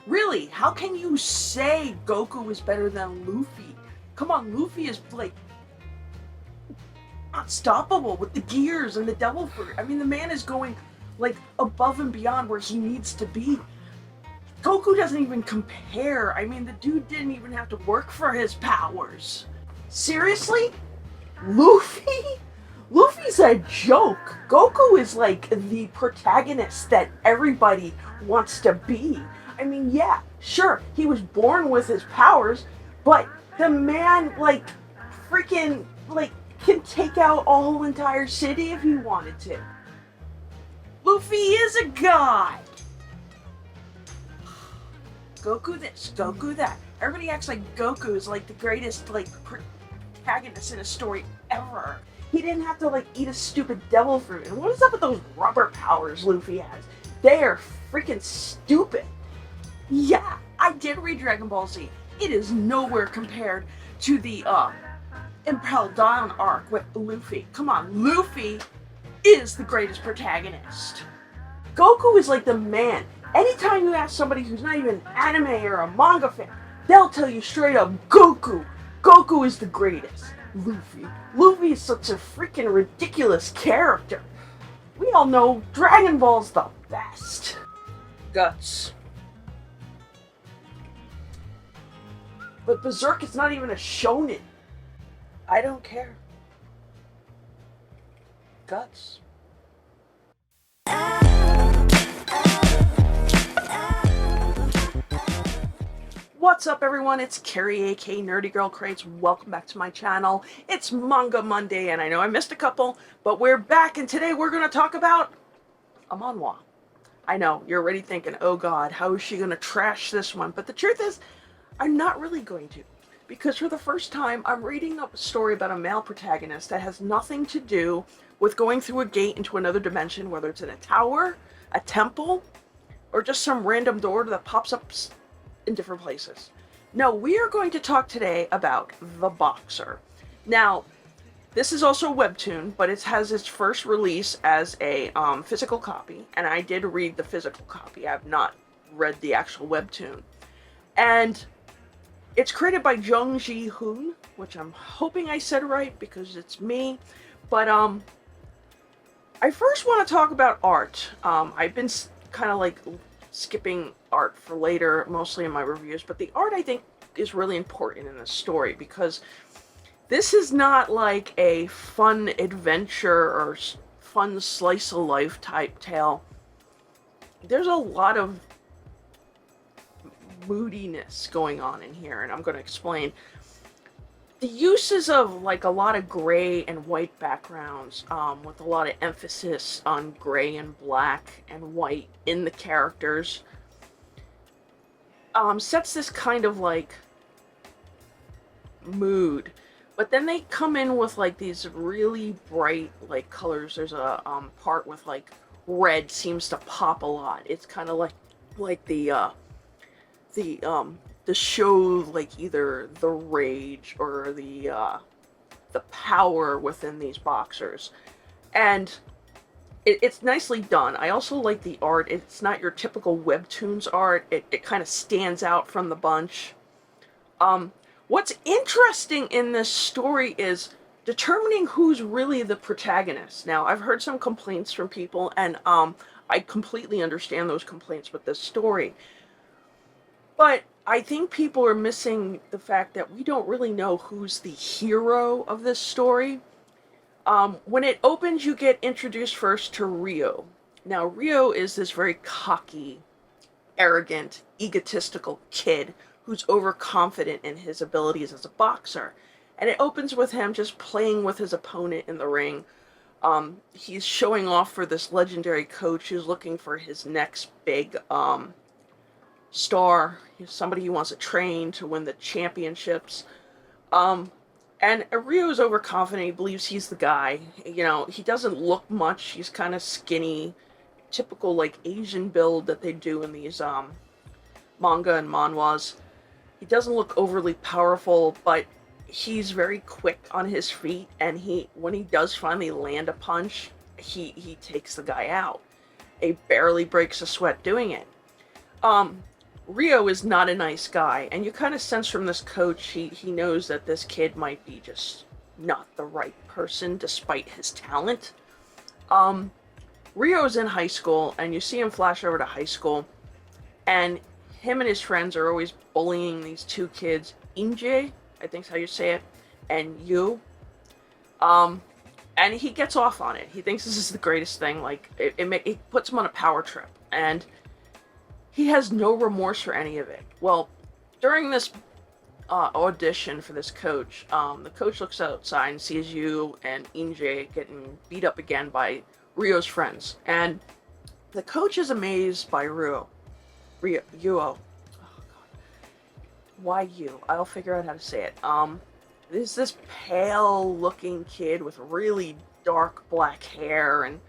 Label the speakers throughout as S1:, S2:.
S1: Really, how can you say Goku is better than Luffy? Come on, Luffy is like unstoppable with the gears and the devil fruit. I mean, the man is going like above and beyond where he needs to be. Goku doesn't even compare. I mean, the dude didn't even have to work for his powers. Seriously? Luffy? Luffy's a joke. Goku is like the protagonist that everybody wants to be. I mean, yeah, sure, he was born with his powers, but the man, like, freaking, like, can take out a whole entire city if he wanted to. Luffy is a god. Goku this, Goku that. Everybody acts like Goku is like the greatest, like, protagonist in a story ever. He didn't have to, like, eat a stupid devil fruit. And what is up with those rubber powers Luffy has? They are freaking stupid. Yeah, I did read Dragon Ball Z. It is nowhere compared to the, Impel Down arc with Luffy. Come on, Luffy is the greatest protagonist. Goku is like the man. Anytime you ask somebody who's not even an anime or a manga fan, they'll tell you straight up, Goku. Goku is the greatest. Luffy is such a freaking ridiculous character. We all know Dragon Ball's the best. Guts. But Berserk is not even a shonen. I don't care. Guts. What's up, everyone? It's Carrie, aka Nerdygirlcreates. Welcome back to my channel. It's Manga Monday, and I know I missed a couple, but we're back, and today we're going to talk about a manhwa. I know, you're already thinking, oh god, how is she going to trash this one? But the truth is, I'm not really going to. Because for the first time, I'm reading a story about a male protagonist that has nothing to do with going through a gate into another dimension, whether it's in a tower, a temple, or just some random door that pops up in different places. No, we are going to talk today about The Boxer. Now, this is also a webtoon, but it has its first release as a physical copy, and I did read the physical copy. I have not read the actual webtoon. And it's created by Jung Ji-Hoon, which I'm hoping I said right because it's me. But I first want to talk about art. I've been kind of like skipping art for later, mostly in my reviews, but the art I think is really important in this story because this is not like a fun adventure or fun slice of life type tale. There's a lot of moodiness going on in here, and I'm going to explain. The uses of like a lot of gray and white backgrounds, with a lot of emphasis on gray and black and white in the characters, sets this kind of like mood. But then they come in with like these really bright like colors. There's a part with like red seems to pop a lot. It's kind of like the show like either the rage or the power within these boxers, and it's nicely done. I also like the art. It's not your typical webtoons art. It kind of stands out from the bunch. What's interesting in this story is determining who's really the protagonist. Now, I've heard some complaints from people, and I completely understand those complaints with this story. But I think people are missing the fact that we don't really know who's the hero of this story. When it opens, you get introduced first to Ryo. Now, Ryo is this very cocky, arrogant, egotistical kid who's overconfident in his abilities as a boxer. And it opens with him just playing with his opponent in the ring. He's showing off for this legendary coach who's looking for his next big star. He's somebody he wants to train to win the championships. And Ryo's overconfident. He believes he's the guy. You know, he doesn't look much. He's kind of skinny. Typical, like, Asian build that they do in these manga and manhwas. He doesn't look overly powerful, but he's very quick on his feet. And when he does finally land a punch, he takes the guy out. He barely breaks a sweat doing it. Rio is not a nice guy, and you kind of sense from this coach he knows that this kid might be just not the right person despite his talent. Um, Rio's in high school, and you see him flash over to high school, and him and his friends are always bullying these two kids, Inje, I think's how you say it, and Yu. Um, and he gets off on it. He thinks this is the greatest thing. Like it puts him on a power trip, and he has no remorse for any of it. Well, during this audition for this coach, the coach looks outside and sees Yu and Inje getting beat up again by Rio's friends, and the coach is amazed by Yuo. Oh god. Why you? I'll figure out how to say it. There's this pale looking kid with really dark black hair and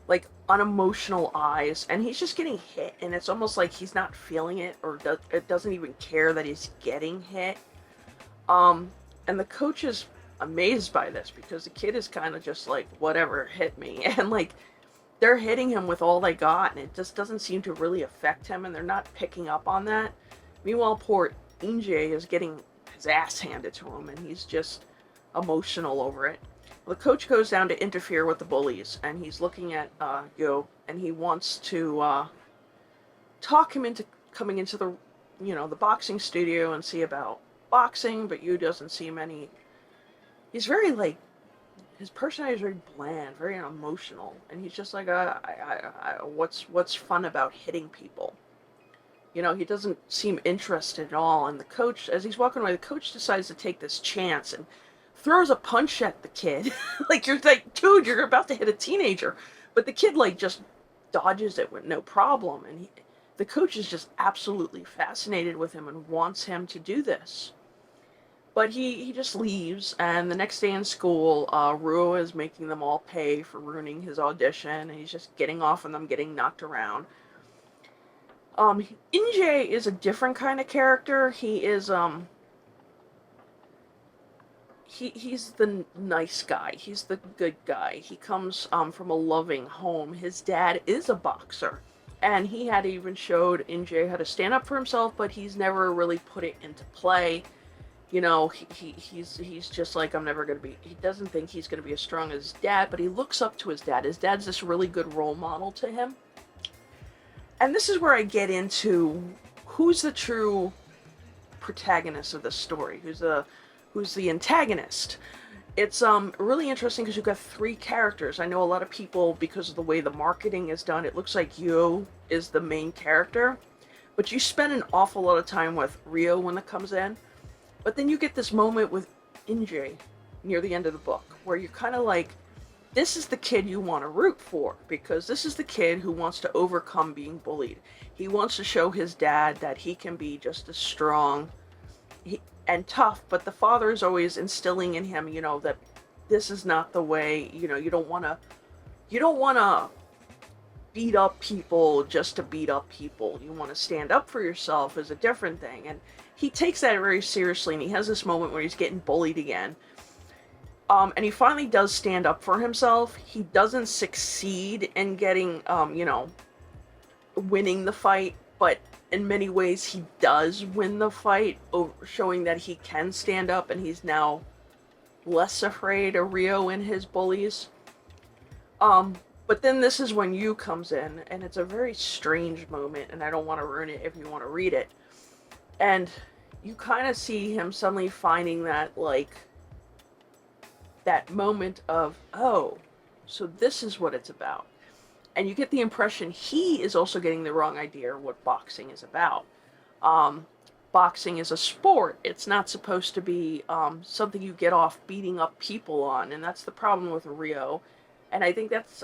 S1: like unemotional eyes, and he's just getting hit, and it's almost like he's not feeling it, or it doesn't even care that he's getting hit. And the coach is amazed by this because the kid is kind of just like, whatever, hit me. And like they're hitting him with all they got, and it just doesn't seem to really affect him, and they're not picking up on that. Meanwhile, poor Inje is getting his ass handed to him, and he's just emotional over it. Well, the coach goes down to interfere with the bullies, and he's looking at Yo, and he wants to talk him into coming into the boxing studio and see about boxing, but Yo doesn't seem any. He's very like, his personality is very bland, very unemotional, and he's just like, what's fun about hitting people? He doesn't seem interested at all. And the coach, as he's walking away, the coach decides to take this chance and throws a punch at the kid. Like, you're like, dude, you're about to hit a teenager. But the kid, like, just dodges it with no problem. And the coach is just absolutely fascinated with him and wants him to do this. But he just leaves, and the next day in school, Ruo is making them all pay for ruining his audition, and he's just getting off on them getting knocked around. Inje is a different kind of character. He is, he's the nice guy. He's the good guy. He comes, from a loving home. His dad is a boxer, and he had even showed Inje how to stand up for himself, but he's never really put it into play. He's just like, I'm never going to be, he doesn't think he's going to be as strong as his dad, but he looks up to his dad. His dad's this really good role model to him. And this is where I get into who's the true protagonist of this story, who's the antagonist. It's really interesting because you've got three characters. I know a lot of people, because of the way the marketing is done, it looks like Yo is the main character, but you spend an awful lot of time with Rio when it comes in. But then you get this moment with Inje near the end of the book where you're kind of like, this is the kid you want to root for, because this is the kid who wants to overcome being bullied. He wants to show his dad that he can be just as strong and tough, but the father is always instilling in him, that this is not the way, you don't want to beat up people just to beat up people. You want to stand up for yourself is a different thing. And he takes that very seriously, and he has this moment where he's getting bullied again. And he finally does stand up for himself. He doesn't succeed in getting, winning the fight, but in many ways he does win the fight, showing that he can stand up, and he's now less afraid of Rio and his bullies. But then this is when Yu comes in, and it's a very strange moment, and I don't want to ruin it if you want to read it. And you kind of see him suddenly finding that, like, that moment of, oh, so this is what it's about. And you get the impression he is also getting the wrong idea of what boxing is about. Boxing is a sport. It's not supposed to be something you get off beating up people on, and that's the problem with Rio. And I think that's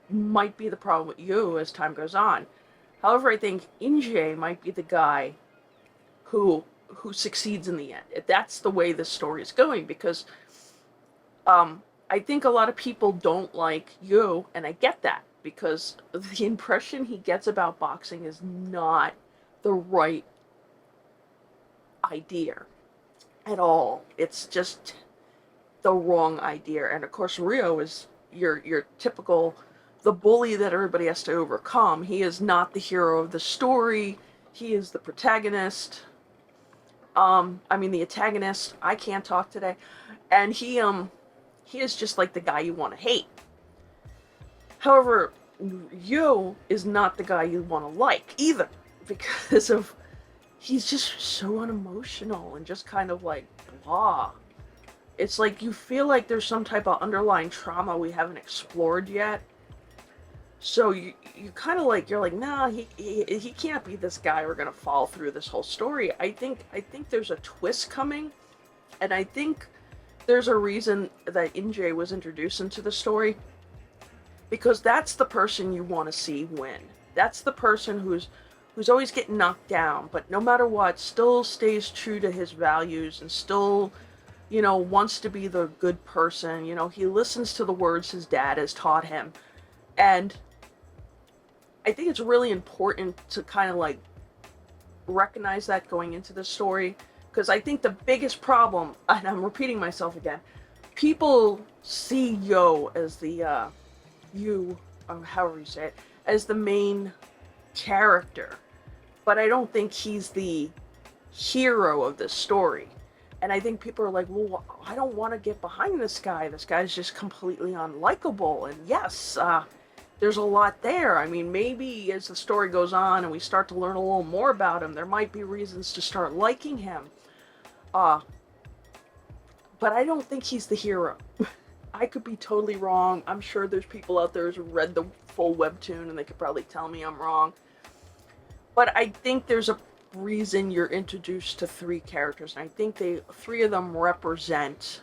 S1: might be the problem with you as time goes on. However, I think Inje might be the guy who succeeds in the end. That's the way this story is going, because I think a lot of people don't like Yu, and I get that, because the impression he gets about boxing is not the right idea at all. It's just the wrong idea. And of course, Rio is your typical, the bully that everybody has to overcome. He is not the hero of the story. He is the protagonist. The antagonist. I can't talk today. And he is just like the guy you want to hate. However, Yo is not the guy you want to like either, because of he's just so unemotional and just kind of like blah. It's like you feel like there's some type of underlying trauma we haven't explored yet. So you kind of like, you're like, nah, he can't be this guy. We're gonna follow through this whole story. I think there's a twist coming, and I think there's a reason that NJ was introduced into the story. Because that's the person you want to see win. That's the person who's always getting knocked down, but no matter what, still stays true to his values and still, wants to be the good person. He listens to the words his dad has taught him. And I think it's really important to kind of like recognize that going into the story. Because I think the biggest problem, and I'm repeating myself again, people see Yo as the, however you say it, as the main character. But I don't think he's the hero of this story. And I think people are like, well, I don't want to get behind this guy. This guy's just completely unlikable. And yes, there's a lot there. I mean, maybe as the story goes on and we start to learn a little more about him, there might be reasons to start liking him. But I don't think he's the hero. I could be totally wrong. I'm sure there's people out there who read the full webtoon and they could probably tell me I'm wrong. But I think there's a reason you're introduced to three characters, and I think three of them represent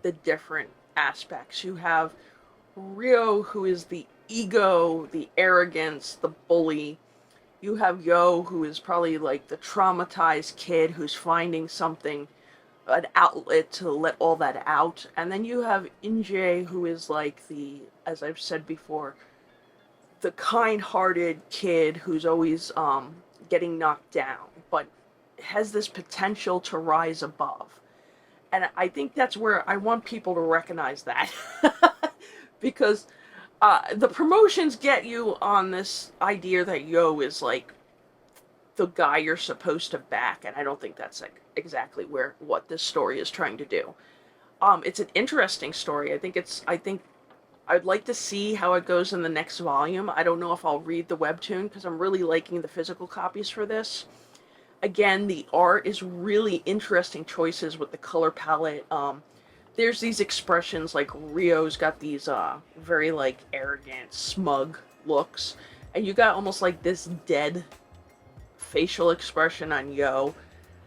S1: the different aspects. You have Ryo, who is the ego, the arrogance, the bully. You have Yo, who is probably like the traumatized kid who's finding something, an outlet to let all that out. And then you have NJ, who is like the, as I've said before, the kind-hearted kid who's always getting knocked down, but has this potential to rise above. And I think that's where I want people to recognize that. Because the promotions get you on this idea that Yo is like the guy you're supposed to back, and I don't think that's like exactly what this story is trying to do. It's an interesting story. I think I'd like to see how it goes in the next volume. I don't know if I'll read the webtoon because I'm really liking the physical copies for this. Again, the art is really interesting choices with the color palette. There's these expressions, like Ryo's got these very like arrogant, smug looks, and you got almost like this dead facial expression on Yo.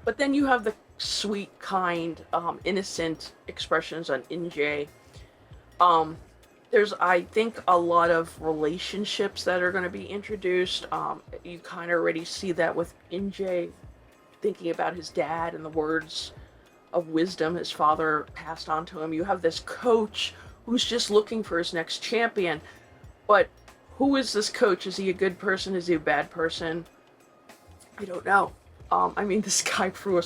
S1: But then you have the sweet, kind, innocent expressions on NJ. There's, I think, a lot of relationships that are going to be introduced. You kind of already see that with NJ thinking about his dad and the words of wisdom his father passed on to him. You have this coach who's just looking for his next champion. But who is this coach? Is he a good person? Is he a bad person? I don't know. This guy threw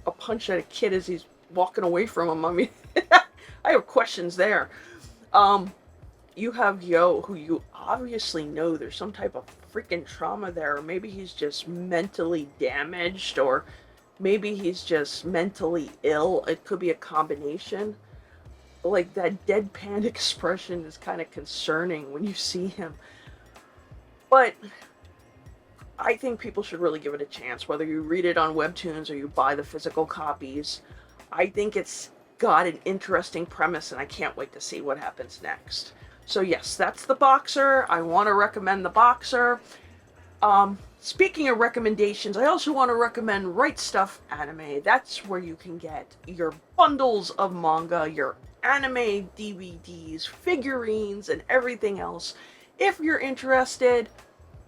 S1: a punch at a kid as he's walking away from him. I have questions there. You have Yo, who you obviously know there's some type of freaking trauma there, or maybe he's just mentally damaged, or maybe he's just mentally ill. It could be a combination. Like, that deadpan expression is kind of concerning when you see him. But I think people should really give it a chance, whether you read it on webtoons or you buy the physical copies. I think it's got an interesting premise, and I can't wait to see what happens next. So yes, that's the Boxer. I want to recommend the Boxer. Speaking of recommendations, I also want to recommend Right Stuff Anime. That's where you can get your bundles of manga, your anime DVDs, figurines, and everything else. If you're interested,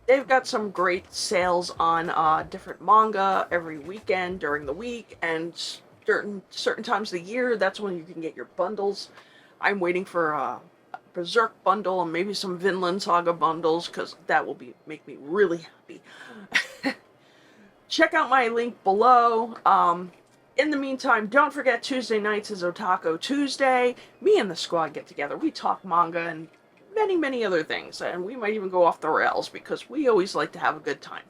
S1: they've got some great sales on different manga every weekend during the week, and certain times of the year, that's when you can get your bundles. I'm waiting for a Berserk bundle and maybe some Vinland Saga bundles, because that will make me really happy. Check out my link below. In the meantime, don't forget Tuesday nights is Otaku Tuesday. Me and the squad get together. We talk manga and many, many other things, and we might even go off the rails because we always like to have a good time.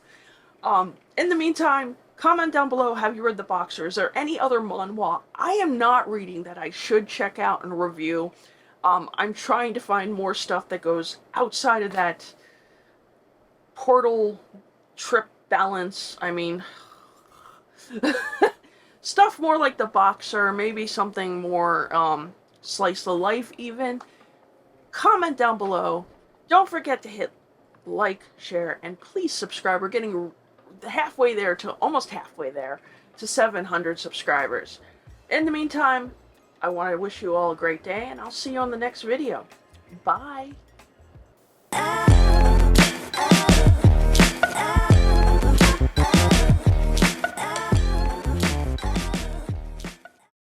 S1: In the meantime, comment down below, have you read The Boxer? Is there any other manhwa I am not reading that I should check out and review? I'm trying to find more stuff that goes outside of that portal trip balance. I mean, stuff more like The Boxer, maybe something more slice of life even. Comment down below. Don't forget to hit like, share, and please subscribe. We're getting halfway there to almost halfway there to 700 subscribers. In the meantime, I want to wish you all a great day, and I'll see you on the next video. Bye.